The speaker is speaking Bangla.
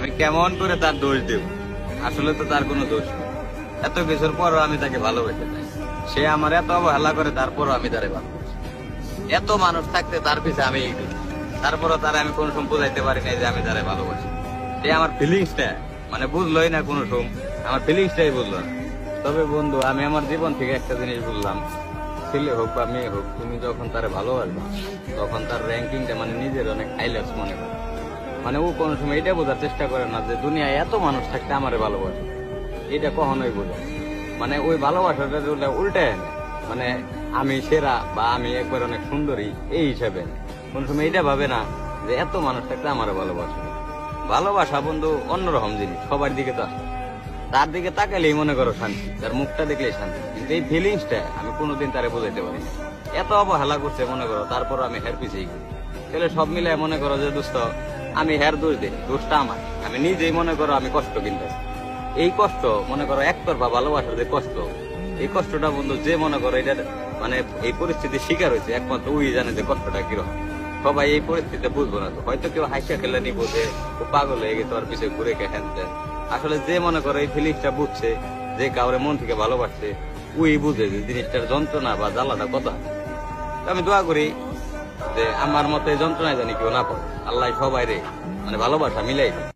আমি কেমন করে তার দোষ দেব? আসলে তো তার কোনো দোষ নেই। এত কিছুর পরও আমি তাকে ভালোবেসে চাই। সে আমার এত অবহেলা করে, তারপরও আমি তারে ভালোবাসি। এত মানুষ থাকতে তার পিছে আমি এই করি। তারপরও তারে আমি কোনো সময় বোঝাইতে পারি না যে আমি তারে ভালোবাসি। সে আমার ফিলিংসটা মানে বুঝলোই না, কোনো সময় আমার ফিলিংসটাই বুঝলো না। তবে বন্ধু, আমি আমার জীবন থেকে একটা জিনিস বুঝলাম, ছেলে হোক বা মেয়ে হোক, তুমি যখন তারে ভালোবাসবা তখন তার র্যাঙ্কিংটা মানে নিজের অনেক হাইলাইটস মনে করে। মানে ও কোনো সময় এটা বোঝার চেষ্টা করে না যে দুনিয়ায় এত মানুষ থাকতে আমারে ভালোবাসে। এটা কখনোই বোঝে না। মানে ওই ভালোবাসাটা উল্টায় না, মানে আমি সেরা বা আমি একবার অনেক সুন্দরী এই হিসাবে না। কোন সময় এটা ভাবে না যে এত মানুষ থাকতে আমারে ভালোবাসে। ভালোবাসা বন্ধু অন্যরকম জিনিস, সবার দিকে তো আসে। তার দিকে তাকালেই মনে করো শান্তি, তার মুখটা দেখলেই শান্তি। কিন্তু এই ফিলিংসটা আমি কোনোদিন তারে বোঝাইতে পারি না। এত অবহেলা করছে মনে করো, তারপর আমি হের পিছিয়ে গেছি। তাহলে সব মিলে মনে করো যে দোস্ত, আমি হের দোষ দিই, দোষটা আমার। আমি নিজেই মনে করো আমি কষ্ট কিনতেছি। এই কষ্ট মনে করো একতরফা ভালোবাসার যে কষ্ট, এই কষ্টটা বন্ধু যে মনে করো এটা মানে এই পরিস্থিতির শিকার হয়েছে, একমাত্র ওই জানে যে কষ্টটা কিরকম। সবাই এই পরিস্থিতিতে বুঝবো না। তো হয়তো কেউ হাসিয়া খেলে নিবো যে ও পাগল হয়ে গেছে, ওর পিছিয়ে ঘুরে খেতেন। আসলে যে মনে করো এই ফিলিংসটা বুঝছে, যে কাউরে মন থেকে ভালোবাসছে, ওই বুঝে যে জিনিসটার যন্ত্রণা বা জ্বালাটা কথা। আমি দোয়া করি যে আমার মতে যন্ত্রণায় জানি কেউ না পড়ে। আল্লাহ সবাই রে মানে ভালোবাসা মিলাই দেয়।